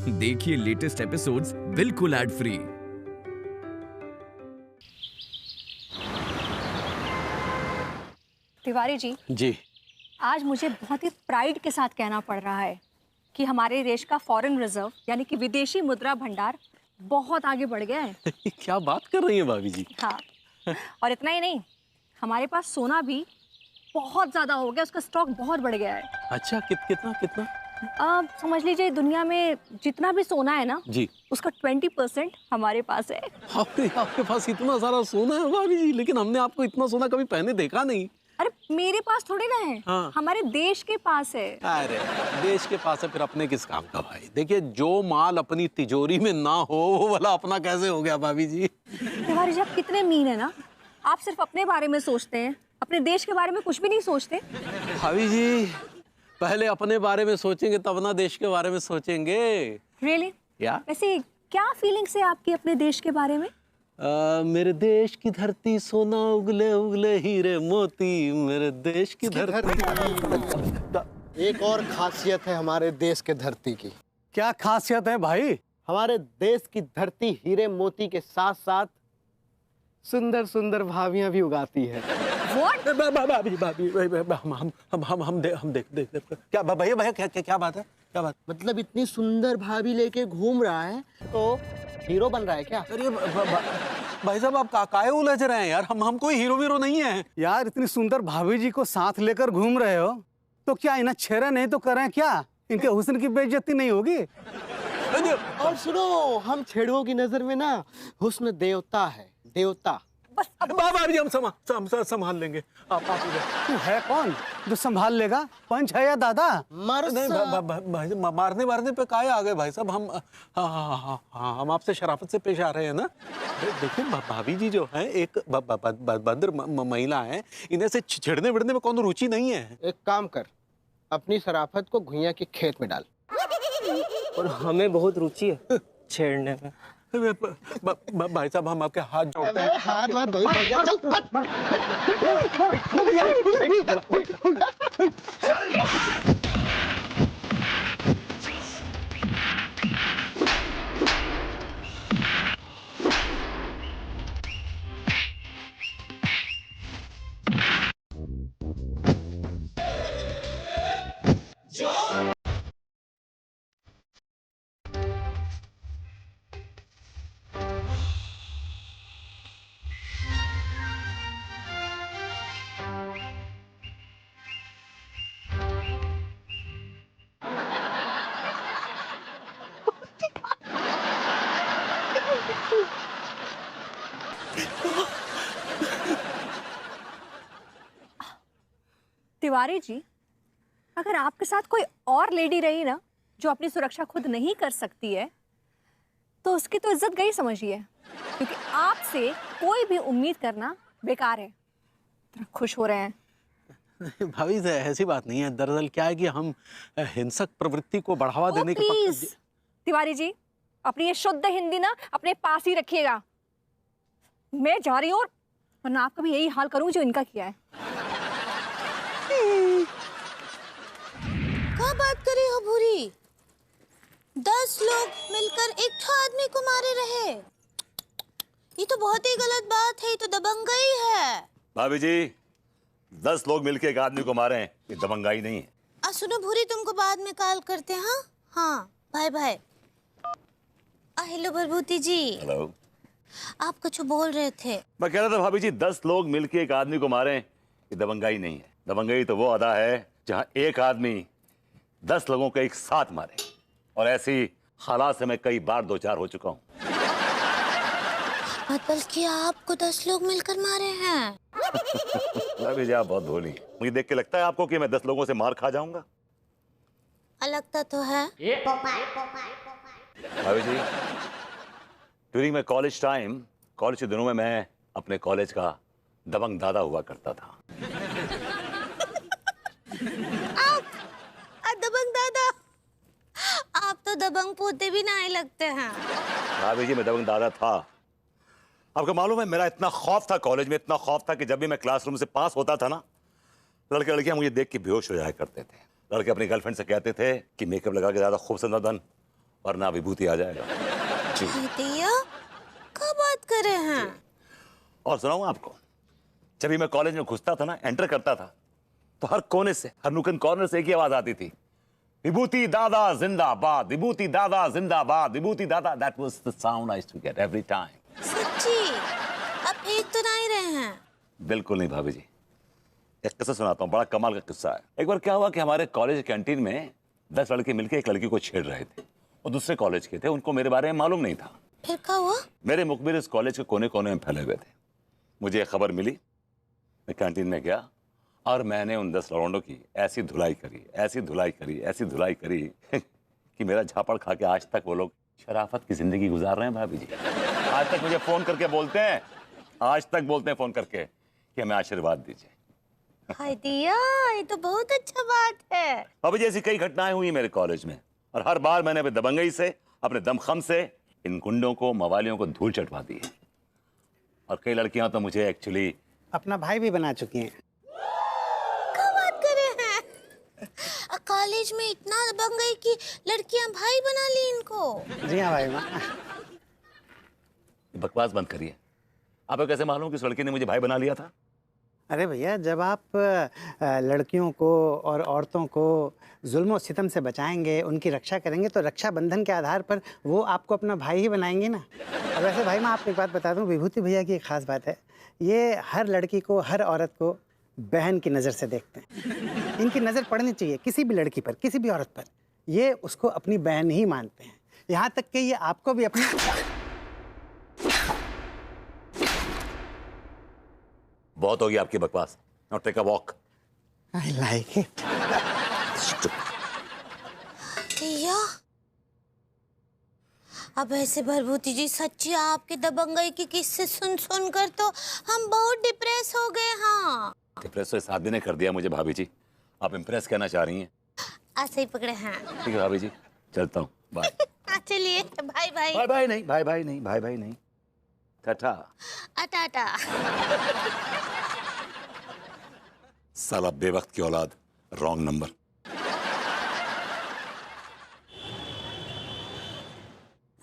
देखिए latest episodes बिल्कुल ad free. Tiwari ji जी। आज मुझे बहुत ही प्राइड के साथ कहना पड़ रहा है कि हमारे देश का फॉरेन रिजर्व यानी कि विदेशी मुद्रा भंडार बहुत आगे बढ़ गया है। क्या बात कर रही हैं भाभी जी? हाँ, और इतना ही नहीं, हमारे पास सोना भी बहुत ज्यादा हो गया, उसका स्टॉक बहुत बढ़ गया है। अच्छा, कितना कितना? समझ लीजिए दुनिया में जितना भी सोना है ना जी, उसका 20% हमारे पास है। आपके पास इतना सारा सोना है भाभी जी, लेकिन हमने आपको इतना सोना कभी पहने देखा नहीं। अरे मेरे पास थोड़ी ना है, हाँ। हमारे देश के पास है। अरे देश के पास है फिर अपने किस काम का भाई? देखिए जो माल अपनी तिजोरी में ना हो वो वाला अपना कैसे हो गया भाभी जी? तिवारी जी आप कितने मीन है ना, आप सिर्फ अपने बारे में सोचते हैं, अपने देश के बारे में कुछ भी नहीं सोचते। भाभी जी पहले अपने बारे में सोचेंगे तब ना देश के बारे में सोचेंगे। रियली? या वैसे क्या फीलिंग्स है आपकी अपने देश के बारे में? मेरे देश की धरती सोना उगले उगले हीरे मोती, मेरे देश की धरती। एक और खासियत है हमारे देश के धरती की। क्या खासियत है भाई? हमारे देश की धरती हीरे मोती के साथ साथ सुंदर सुंदर भाभियां भी उगाती है। What? भाभी हम देख क्या भैया क्या बात है? क्या बात? मतलब इतनी सुंदर भाभी लेके घूम रहा है तो हीरो बन रहा है क्या? अरे भाई साहब आप काहे उलझ रहे हैं यार? हम कोई हीरो वीरो नहीं है यार, इतनी सुंदर भाभी जी को साथ लेकर घूम रहे हो तो क्या इन्हें छेड़ा नहीं तो करें क्या? इनके हुस्न की बेइज्जती नहीं होगी? और सुनो, हम छेड़ुओं की नजर में ना हुस्न देवता है, देवता। बस अब भाभी हम संभाल लेंगे। आप तू है कौन जो संभाल लेगा? पंच है या दादा? नहीं मारने पे काहे आ गए भाई साहब? हम हम आपसे शराफत से पेश आ रहे हैं ना। देखिए भाभी जी जो है एक भद्र महिला है, इन्हें से छेड़ने विड़ने में कौन रुचि नहीं है। एक काम कर, अपनी शराफत को घुइयां के खेत में डाल। और हमें बहुत रुचि है छेड़ने में। भाई साहब हम आपके हाथ जोड़ते हैं। हाथ धो तिवारी जी, अगर आपके साथ कोई और लेडी रही ना जो अपनी सुरक्षा खुद नहीं कर सकती है तो उसकी तो इज्जत गई समझिए, क्योंकि आपसे कोई भी उम्मीद करना बेकार है। तो खुश हो रहे हैं? भाभी ऐसी बात नहीं है, दरअसल क्या है कि हम हिंसक प्रवृत्ति को बढ़ावा देने के प्लीज तिवारी जी अपनी ये शुद्ध हिंदी ना अपने पास ही रखिएगा। मैं जा रही हूँ, वरना आपका भी यही हाल करूँ जो इनका किया है। क्या बात करी हो भूरी? 10 लोग मिलकर एक आदमी को मारे रहे, ये तो बहुत ही गलत बात है, ये तो दबंगई है। भाभी जी 10 लोग मिलके एक आदमी को मारे हैं, ये दबंगाई नहीं है। सुनो भूरी, तुमको बाद में कॉल करते हैं। हाँ बाय बाय। हेलो प्रभूति जी। हेलो। आप कुछ बोल रहे थे? मैं कह रहा था भाभी जी 10 लोग मिलके एक आदमी को मारे, ये दबंगाई नहीं है। दबंगाई तो वो अदा है जहां एक आदमी 10 लोगों को एक साथ मारे, और ऐसी हालात से मैं कई बार दो चार हो चुका हूँ। बल्कि आपको 10 लोग मिलकर मारे हैं। भाभी जी आप बहुत भोली, मुझे देख के लगता है आपको कि मैं 10 लोगों से मार खा जाऊंगा? लगता तो है। भाभी जी during my college time, college के दिनों में मैं अपने कॉलेज का दबंग दादा हुआ करता था। आप दबंग दादा? आप तो दबंग पोते भी नहीं लगते हैं। भाभी जी मैं दबंग दादा था। आपको मालूम है मेरा इतना खौफ था कॉलेज में, इतना खौफ था कि जब भी मैं क्लासरूम से पास होता था ना, लड़के लड़कियां मुझे देख के बेहोश हो जाया करते थे। लड़के अपनी गर्लफ्रेंड से कहते थे कि मेकअप लगा के ज्यादा खूबसूरत न बन, वरना विभूति आ जाएगा। जी। भैया क्या बात कर रहे हैं? और सुनाऊं आपको, जब भी मैं कॉलेज में घुसता था ना, एंटर करता था, तो हर कोने से, हर नुकन कॉर्नर से एक ही आवाज आती थी, विभूति दादा जिंदाबाद, विभूति दादा जिंदाबाद, विभूति दादा। That was the sound I used to get every time. सच्ची? आप फेंक तो नहीं रहे हैं? बिल्कुल नहीं भाभी जी। एक किस्सा सुनाता हूँ, बड़ा कमाल का किस्सा है। एक बार क्या हुआ कि हमारे कॉलेज कैंटीन में 10 लड़के मिलकर एक लड़की को छेड़ रहे थे। वो दूसरे कॉलेज के थे, उनको मेरे बारे में मालूम नहीं था। फिर क्या हुआ? मेरे मुखबिर इस कॉलेज के कोने कोने में फैले हुए थे। मुझे एक खबर मिली, मैं कैंटीन में गया और मैंने उन 10 लौंडों की ऐसी धुलाई करी, ऐसी धुलाई करी, ऐसी धुलाई करी कि मेरा झापड़ खा के आज तक वो लोग शराफत की जिंदगी गुजार रहे हैं भाभी जी। आज तक मुझे फोन करके बोलते हैं, आज तक बोलते हैं फोन करके कि हमें आशीर्वाद दीजिए। हाय दिया, ये तो बहुत अच्छा बात है। भाभी जी ऐसी कई घटनाएं हुई मेरे कॉलेज में, और हर बार मैंने अपने दबंगई से, अपने दमखम से इन गुंडों को, मवालियों को धूल चटवा दी है। और कई लड़कियां तो मुझे एक्चुअली अपना भाई भी बना चुकी हैं। क्या बात कर रहे हैं? कॉलेज में इतना दबंग गई कि लड़कियां भाई बना ली इनको। जी हाँ भाई माँ। बकवास बंद करिए। आपको कैसे मालूम कि इस लड़की ने मुझे भाई बना लिया था? अरे भैया, जब आप लड़कियों को और औरतों को जुल्म और सितम से बचाएंगे, उनकी रक्षा करेंगे, तो रक्षा बंधन के आधार पर वो आपको अपना भाई ही बनाएंगे ना। और वैसे भाई मैं आपको एक बात बता दूं, विभूति भैया की एक खास बात है, ये हर लड़की को, हर औरत को बहन की नज़र से देखते हैं। इनकी नज़र पड़नी चाहिए किसी भी लड़की पर, किसी भी औरत पर, ये उसको अपनी बहन ही मानते हैं। यहाँ तक कि ये आपको भी अपनी... बहुत होगी आपकी बकवास। Now take a walk. I like it. दिया, अब ऐसे भरभूति जी, सच्ची आपके दबंगई की किस्से सुन सुन कर तो हम बहुत डिप्रेस हो गए। हाँ, डिप्रेस तो इस आदमी ने कर दिया मुझे भाभी जी। आप इम्प्रेस कहना चाह रही हैं? ऐसे ही पकड़े हैं। ठीक है भाभी जी, चलता हूँ, बाय। चलिए, बाय बाय। बाय बाय नहीं, बाय बाय नहीं, बाय बाय नहीं, टाटा। टाटा। साला बेवक्त की औलाद, रॉन्ग नंबर।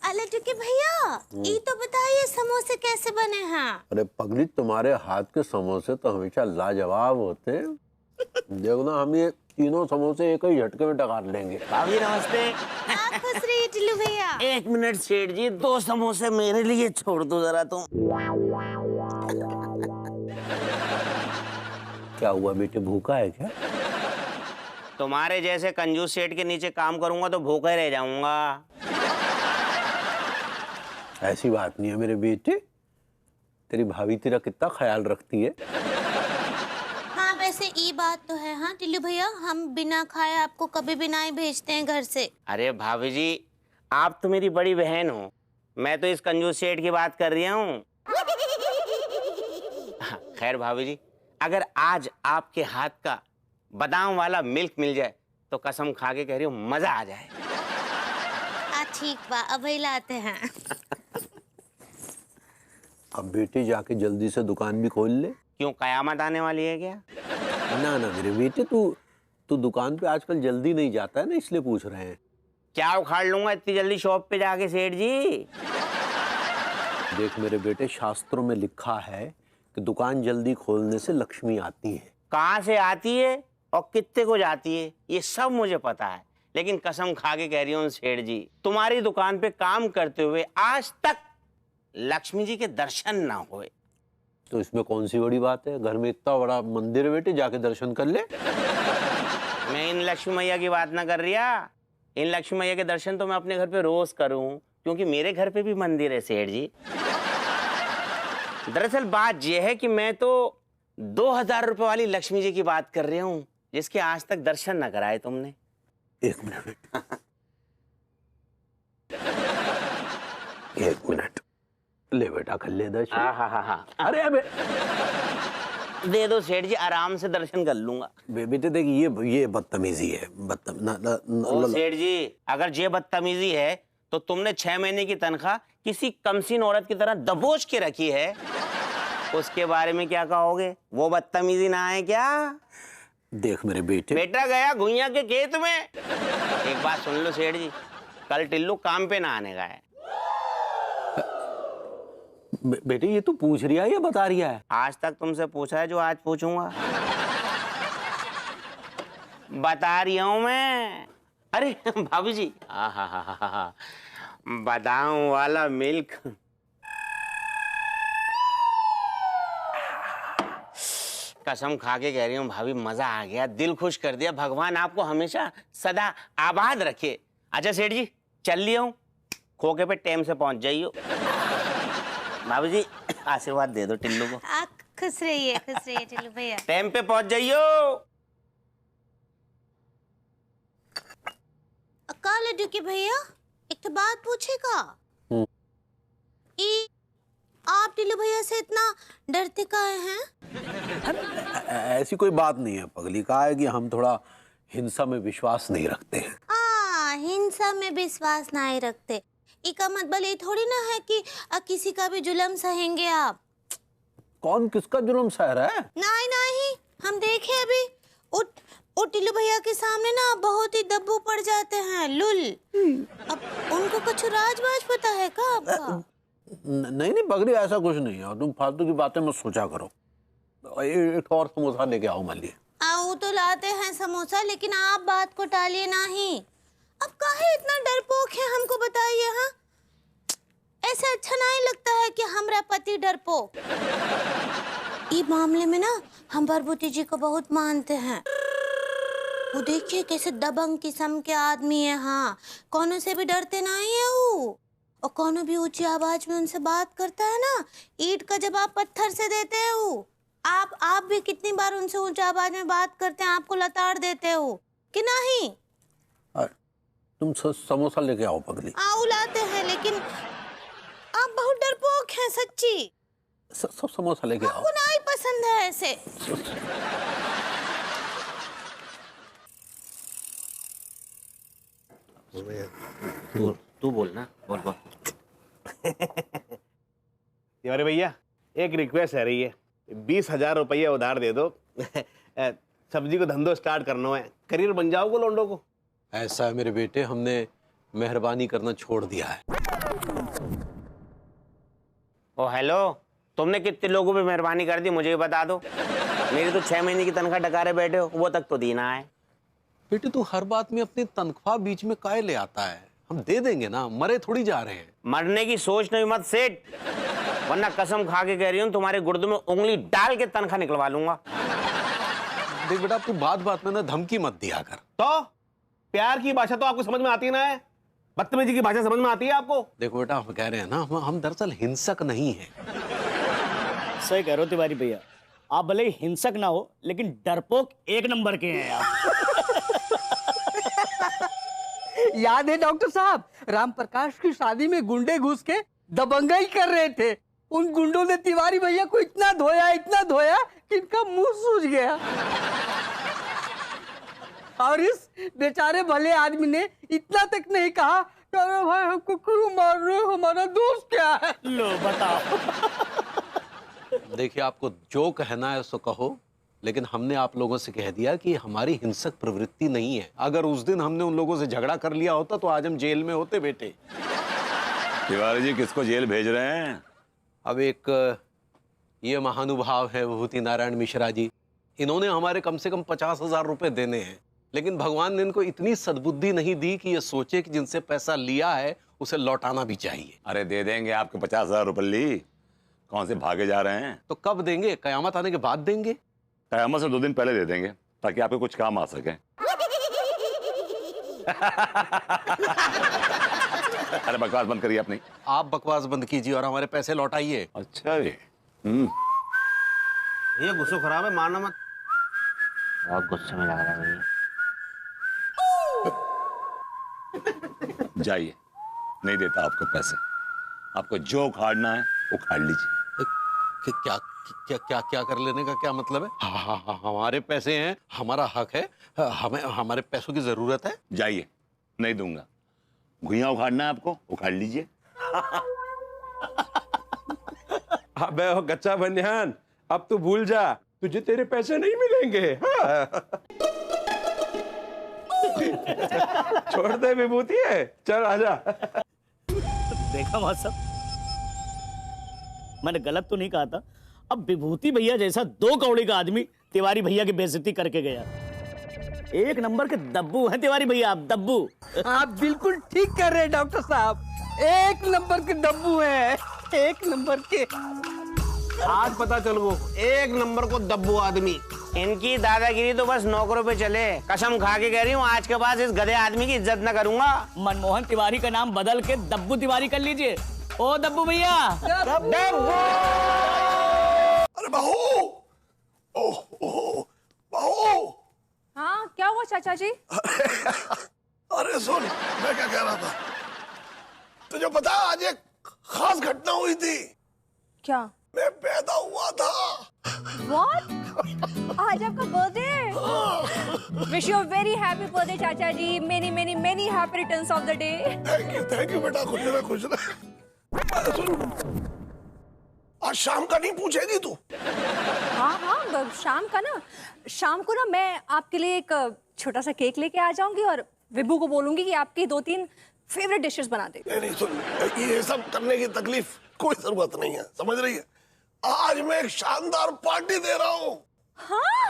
अरे टुके भैया, ये तो बताइए समोसे कैसे बने हैं? अरे पगली, तुम्हारे हाथ के समोसे तो हमेशा लाजवाब होते हैं। देखो ना, हम ये तीनों समोसे एक ही झटके में टकार लेंगे। भाभी नमस्ते। आप खुश रहिए टिल्लू भैया। 1 मिनट सेठ जी, 2 समोसे मेरे लिए छोड़ दो जरा तुम। क्या हुआ बेटे, भूखा है क्या? तुम्हारे जैसे कंजूस सेठ के नीचे काम करूंगा तो भूखा ही रह जाऊंगा। ऐसी बात नहीं है मेरे बेटे, तेरी भाभी तेरा कितना ख्याल रखती है। हाँ वैसे ये बात तो है। हाँ टिल्लू भैया, हम बिना खाए आपको कभी भी नहीं भेजते हैं घर से। अरे भाभी जी, आप तो मेरी बड़ी बहन हो, मैं तो इस कंजूस सेठ की बात कर रहा हूँ। खैर भाभी जी, अगर आज आपके हाथ का बादाम वाला मिल्क मिल जाए तो कसम खा के कह रही हूँ मजा आ जाए। ठीक बा, अभी लाते हैं। अब बेटे जाके जल्दी से दुकान भी खोल ले। क्यों, कयामत आने वाली है क्या? ना ना मेरे बेटे, तू दुकान पे आजकल जल्दी नहीं जाता है ना, इसलिए पूछ रहे हैं। क्या उखाड़ लूंगा इतनी जल्दी शॉप पे जाके सेठ जी? देख मेरे बेटे, शास्त्रों में लिखा है कि दुकान जल्दी खोलने से लक्ष्मी आती है। कहाँ से आती है और कितने को जाती है ये सब मुझे पता है, लेकिन कसम खा के कह रही हूँ सेठ जी, तुम्हारी दुकान पे काम करते हुए आज तक लक्ष्मी जी के दर्शन ना हुए। तो इसमें कौन सी बड़ी बात है? घर में इतना बड़ा मंदिर है बेटे, जाके दर्शन कर ले। मैं इन लक्ष्मी मैया की बात ना कर रिया। इन लक्ष्मी मैया के दर्शन तो मैं अपने घर पे रोज करूं, क्योंकि मेरे घर पे भी मंदिर है सेठ जी। दरअसल बात यह है कि मैं तो 2000 रुपए वाली लक्ष्मी जी की बात कर रहा हूँ, जिसके आज तक दर्शन न कराए तुमने। 1 मिनट बेटा, 1 मिनट ले बेटा, कर ले दर्शन। हाँ। अरे अबे दे दो सेठ जी, आराम से दर्शन कर लूंगा। बेटे देख, ये बदतमीजी है। सेठ जी, अगर ये बदतमीजी है तो तुमने 6 महीने की तनख्वाह किसी कमसीन औरत की तरह दबोच के रखी है, उसके बारे में क्या कहोगे? वो बदतमीजी ना है क्या? देख मेरे बेटे, बेटा गया घुइया के खेत में। एक बात सुन लो सेठ जी, कल टिल्लू काम पे ना आने का है। बेटे ये तू पूछ रही है या बता रही है? आज तक तुमसे पूछा है जो आज पूछूंगा। बता रही हूं मैं। अरे भाभी जी, बादाम वाला मिल्क। कसम खा के कह रही हूँ भाभी, मजा आ गया, दिल खुश कर दिया। भगवान आपको हमेशा सदा आबाद रखे। अच्छा सेठ जी, चल लिया हूँ, खोखे पे टाइम से पहुंच जाइयो। भाभी जी आशीर्वाद दे दो टिल्लू को। खुश रहिए टिल्लू भैया। टाइम पे पहुंच जाइयो। का लड्डू की भैया, एक तो बात पूछेगा। आप टिल्लू भैया से इतना डरते काहे हैं? ऐसी कोई बात नहीं है पगली। कहा है कि हम थोड़ा हिंसा में विश्वास नहीं रखते हैं। हिंसा में विश्वास नहीं रखते, इसका मतलब ये थोड़ी ना है कि किसी का भी जुल्म सहेंगे आप। कौन किसका जुल्म सह रहा है? नहीं, हम देखे अभी टिल्लू भैया के सामने ना बहुत ही दब्बू पड़ जाते हैं, लुल। अब उनको कुछ राज-वाज पता है का आपका? नहीं पगली, ऐसा कुछ नहीं है। तुम फालतू की बातें मत सोचा करो। एक और समोसा लेके आओ मान लिए। आओ तो लाते हैं समोसा, लेकिन आप बात को टालिए नहीं। अब काहे इतना डरपोक है, हमको बताइए। हाँ, ऐसे अच्छा नहीं लगता है कि हमारा पति डरपोक। इस मामले में ना हम प्रभुति जी को बहुत मानते हैं। वो देखिए कैसे दबंग किस्म के आदमी है। हाँ, कोनो से भी डरते नहीं है वो। और कोनो भी ऊंची आवाज में उनसे बात करता है ना, ईंट का जवाब पत्थर से देते हैं वो। आप भी कितनी बार उनसे ऊंची आवाज में बात करते हैं, आपको लताड़ देते हो कि नहीं? तुम समोसा लेके आओ पगली। आओ लाते हैं, लेकिन आप बहुत डरपोक हैं सच्ची। सब समोसा लेके आओ। आपको नहीं पसंद है ऐसे। तू बोल ना, बोल। तिवारी भैया, एक रिक्वेस्ट है रही है, 20,000 रुपया उधार दे दो। सब्जी को धंधो स्टार्ट करना है, करियर बन जाओगे लोंडो को। ऐसा है मेरे बेटे, हमने मेहरबानी करना छोड़ दिया है। ओ हेलो, तुमने कितने लोगों पे मेहरबानी कर दी मुझे बता दो। मेरी तो 6 महीने की तनख्वाह डकारे बैठे हो, वो तक तो देना है। बेटे तू हर बात में अपनी तनख्वाह बीच में काहे ले आता है? हम दे देंगे ना, मरे थोड़ी जा रहे हैं। मरने की सोच नहीं मत सेठ, वरना कसम खा के कह रही हूँ तुम्हारे गुर्दे में उंगली डाल के तनख्वाह निकलवा लूंगा। देख बेटा, तू बात में ना धमकी मत दिया कर। तो प्यार की भाषा तो आपको समझ में आती ना है, बदतमीजी की भाषा समझ में आती है आपको? देखो बेटा, हम कह रहे हैं ना, हम दरअसल हिंसक नहीं है। सही कह रहे हो तिवारी भैया, आप भले ही हिंसक ना हो, लेकिन डरपोक एक नंबर के हैं आप। याद है डॉक्टर साहब, राम प्रकाश की शादी में गुंडे घुस के दबंगाई कर रहे थे। उन गुंडों ने तिवारी भैया को इतना धोया कि इनका मुंह सूज गया। और इस बेचारे भले आदमी ने इतना तक नहीं कहा कि अरे भाई हमको क्यों मार रहे हो, हमारा दोस्त क्या है। लो बताओ। देखिए, आपको जो कहना है सो कहो, लेकिन हमने आप लोगों से कह दिया कि हमारी हिंसक प्रवृत्ति नहीं है। अगर उस दिन हमने उन लोगों से झगड़ा कर लिया होता तो आज हम जेल में होते बेटे। तिवारी जी किसको जेल भेज रहे हैं? अब एक ये महानुभाव है विभूति नारायण मिश्रा जी, इन्होंने हमारे कम से कम 50,000 रुपए देने हैं, लेकिन भगवान ने इनको इतनी सद्बुद्धि नहीं दी कि ये सोचे कि जिनसे पैसा लिया है उसे लौटाना भी चाहिए। अरे दे देंगे आपके 50,000 रुपये। कौन से भागे जा रहे हैं? तो कब देंगे? कयामत आने के बाद देंगे। कयामत से 2 दिन पहले दे देंगे, ताकि आपके कुछ काम आ सके। अरे बकवास बंद करिए अपनी। आप बकवास बंद कीजिए और हमारे पैसे लौटाइए। अच्छा जी। ये गुस्सा खराब है, मारना मत। बहुत गुस्से में लग रहा है भैया। जाइए, नहीं देता आपको पैसे। आपको जो उखाड़ना है उखाड़ लीजिए। क्या क्या क्या क्या कर लेने का क्या मतलब है? हमारे पैसे हैं, हमारा हक है, हमें हमारे पैसों की जरूरत है। जाइए, नहीं दूंगा। घुइयां उखाड़ना है आपको, उखाड़ लीजिए। अबे ओ कच्चा बनियान, अब तू भूल जा, तुझे तेरे पैसे नहीं मिलेंगे। हाँ? छोड़ दे विभूति है, चल आजा। देखा मां साहब, मैंने गलत तो नहीं कहा था। अब विभूति भैया जैसा 2 कौड़ी का आदमी तिवारी भैया की बेइज्जती करके गया। 1 नंबर के दब्बू हैं तिवारी भैया, आप दब्बू। आप बिल्कुल ठीक कर रहे हैं डॉक्टर साहब, 1 नंबर के दब्बू हैं, 1 नंबर के। आज पता चल वो 1 नंबर को दब्बू आदमी। इनकी दादागिरी तो बस नौकरों पे चले। कसम खा के कह रही हूँ, आज के बाद इस गधे आदमी की इज्जत न करूंगा। मनमोहन तिवारी का नाम बदल के दब्बू तिवारी कर लीजिए। ओ दब्बू भैया। अरे बहू, ओह बहू। हाँ क्या हुआ चाचा जी? अरे सुन, मैं क्या कह रहा था, तुझे पता आज एक खास घटना हुई थी। क्या? मैं पैदा हुआ था। What? आज आपका birthday. Wish you very happy birthday चाचा जी। Many many many happy returns of the day. Thank you बेटा, खुश रह खुश रह। सुन, आज शाम का नहीं पूछेगी तू? हाँ, शाम का ना, शाम को ना मैं आपके लिए एक छोटा सा केक लेके आ जाऊंगी और विभू को बोलूंगी कि आपकी 2-3 फेवरेट डिशेस बना दे। नहीं सुन, ये सब करने की तकलीफ कोई जरूरत नहीं है, समझ रही है? आज मैं एक शानदार पार्टी दे रहा हूँ। हाँ?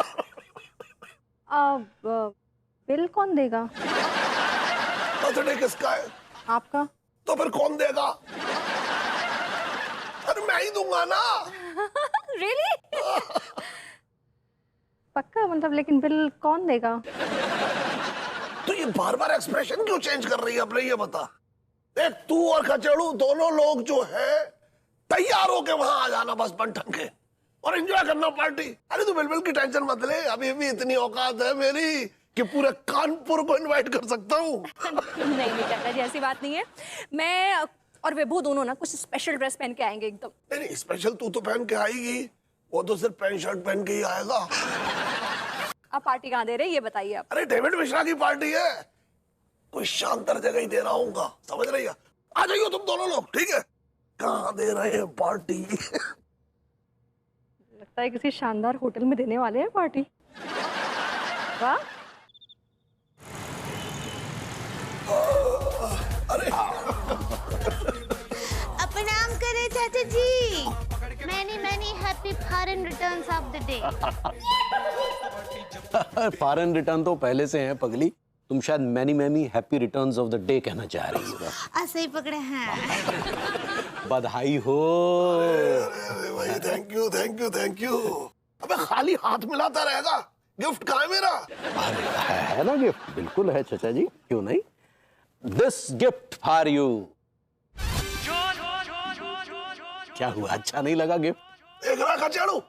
अब बिल कौन देगा? बर्थडे किसका है? आपका। तो फिर कौन देगा? अरे मैं ही दूंगा ना। Really? पक्का? मतलब लेकिन बिल कौन देगा? तो ये बार बार एक्सप्रेशन क्यों चेंज कर रही है अपने, ये बता। देख, तू और खचेड़ू दोनों लोग जो है तैयार होके वहां आ जाना बस बनठन के, और एंजॉय करना पार्टी। अरे तू बिल की टेंशन मत ले, अभी भी इतनी औकात है मेरी कि पूरे कानपुर को इनवाइट कर सकता हूँ। नहीं चाचा जी, ऐसी बात नहीं है। मैं और विभू दोनों ना कुछ स्पेशल ड्रेस पहन के आएंगे एकदम। नहीं स्पेशल तू तो पहन के आएगी, वो तो सिर्फ पैंट शर्ट पहन के ही आएगा। आप पार्टी कहाँ दे रहे हैं ये बताइए आप। अरे डेविड मिश्रा की पार्टी है, कोई शानदार जगह ही दे रहा हूँ, समझ रही है? आ जाइए तुम दोनों लोग, ठीक है? कहाँ दे रहे हैं पार्टी? लगता है किसी शानदार होटल में देने वाले हैं पार्टी। वाह। अरे प्रणाम करे चाचा जी। Many happy foreign returns of the day. Foreign return तो पहले से हैं पगली, तुम शायद many happy returns of the day कहना चाह रही हो। ऐसे ही पकड़े हैं। बधाई हो। अरे भाई, thank you thank you thank you. अबे खाली हाथ मिलाता रहेगा, गिफ्ट कहाँ है मेरा? है ना गिफ्ट, बिल्कुल है चाचा जी, क्यों नहीं। This gift for you. क्या हुआ, अच्छा नहीं लगा गिफ्ट? देख रहा खचेड़ू,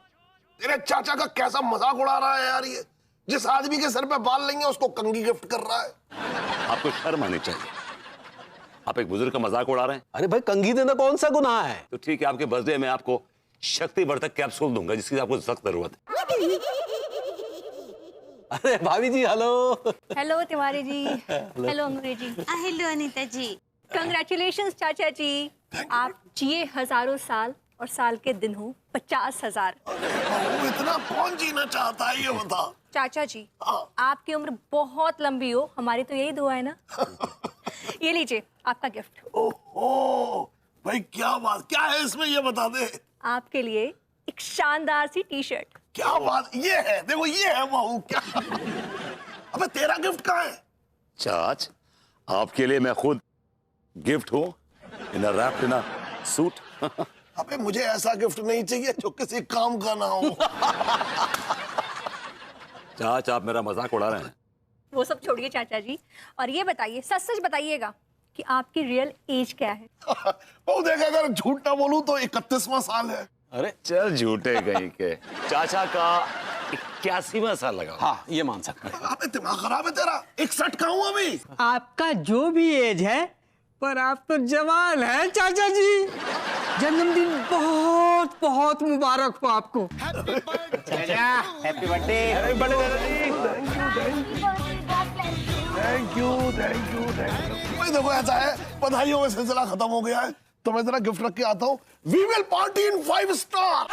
तेरे चाचा का कैसा मजाक उड़ा रहा है यार ये। जिस आदमी के सर पे बाल लेंगे उसको कंघी गिफ्ट कर रहा है। आपको शर्म आनी चाहिए, आप एक बुजुर्ग का मजाक उड़ा रहे हैं। अरे भाई, कंघी देना कौन सा गुनाह है? तो ठीक है, आपके बर्थडे में आपको शक्तिवर्धक कैप्सूल दूंगा जिसकी आपको सख्त जरूरत है। अरे भाभी जी, hello. Hello Tiwari ji. Hello अंग्रेजी। हेलो अनीता जी। कंग्रेचुलेशंस चाचा जी, आप जिए हजारों साल और साल के दिन हो 50,000। इतना कौन जीना चाहता है ये बता। चाचा जी, आपकी उम्र बहुत लंबी हो, हमारी तो यही दुआ है ना। ये लीजिए आपका गिफ्ट। ओहो भाई, क्या बात, क्या है इसमें ये बता दे। आपके लिए एक शानदार सी टी शर्ट। क्या बात, ये है, देखो ये है बहू। क्या अबे तेरा गिफ्ट कहाँ है? चाच, आपके लिए मैं खुद गिफ्ट हूँ, इन अ रैप्ड इन अ सूट। अबे मुझे ऐसा गिफ्ट नहीं चाहिए जो किसी काम का ना हो। चाच, आप मेरा मजाक उड़ा रहे हैं। वो सब छोड़िए चाचा जी, और ये बताइए, सच सच बताइएगा कि आपकी रियल एज क्या है? वो देख, अगर झूठ ना बोलूं तो 31वां साल है। अरे चल झूठे कहीं के। चाचा का 81वां साल लगा। हाँ, ये मान सकते हैं। अबे दिमाग खराब है तेरा, 61 का हूं अभी। आपका जो भी एज है, पर आप तो जवान हैं चाचा जी। जन्मदिन बहुत बहुत मुबारक हो आपको। चाचा, happy birthday. Thank you thank you thank you. भाई देखो, ऐसा है, बधाइयों में सिलसिला खत्म हो गया है, तो मैं जरा गिफ्ट रख के आता हूँ। We will party in 5 star.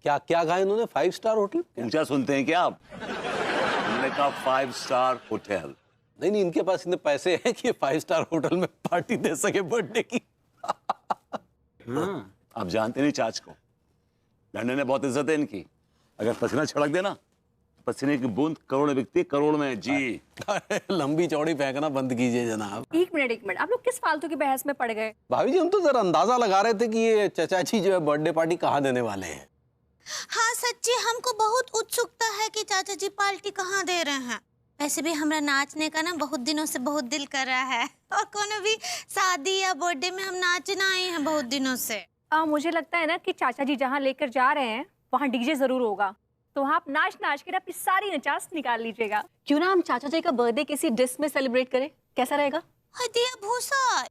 क्या क्या कहा इन्होंने? 5 स्टार होटल? ऊंचा सुनते हैं क्या आप? रहने का 5 स्टार होटल। नहीं नहीं, इनके पास इतने पैसे हैं कि 5 स्टार होटल में पार्टी दे सके बर्थडे की। आप जानते नहीं चाच को, लंदन में बहुत इज्जत है इनकी। अगर पसीना छिड़क देना, पसीने की बूंद करोड़ में बिकती है, करोड़ में जी। लंबी चौड़ी फेंकना बंद कीजिए जनाब। एक मिनट, आप लोग किस फालतू की बहस में पड़ गए? भाभी जी, हम तो जरा अंदाजा लगा रहे थे कि ये चचा जी जो है बर्थडे पार्टी कहाँ देने वाले हैं। हाँ सच्ची, हमको बहुत उत्सुकता है कि चाचा जी पार्टी कहाँ दे रहे हैं। वैसे भी हमरा नाचने का ना बहुत दिनों से बहुत दिल कर रहा है, और कोनो भी शादी या बर्थडे में हम नाचना आए हैं बहुत दिनों से। मुझे लगता है ना कि चाचा जी जहाँ लेकर जा रहे हैं वहाँ डीजे जरूर होगा, तो वहाँ आप नाच नाच कर अपनी सारी नचास निकाल लीजिएगा। क्यों ना हम चाचा जी का बर्थडे किसी डिश में सेलिब्रेट करें, कैसा रहेगा? हदिया भूसा,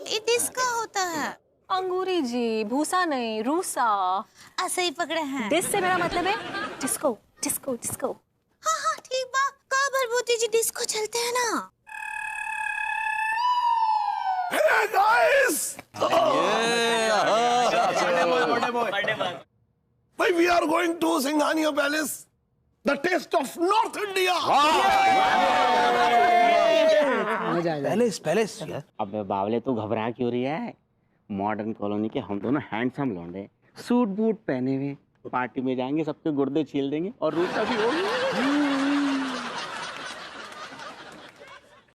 ये डिश का होता है? अंगूरी जी, भूसा नहीं, रूसा। ऐसे ही पकड़े हैं। डिश से मेरा मतलब है डिस्को, डिस्को, डिस्को। हाँ हाँ ठीक बा, का भरभूति जी डिस्को चलते हैं ना। Hey guys! Bhai, we are going to Singhania Palace, the taste of North India. Palace अब बावले तू घबरा क्यों रही है? मॉडर्न कॉलोनी के हम दोनों हैंडसम लौंडे, सूट बूट पहने हुए पार्टी में जाएंगे, सबके गुर्दे छील देंगे और रूसा भी होगी।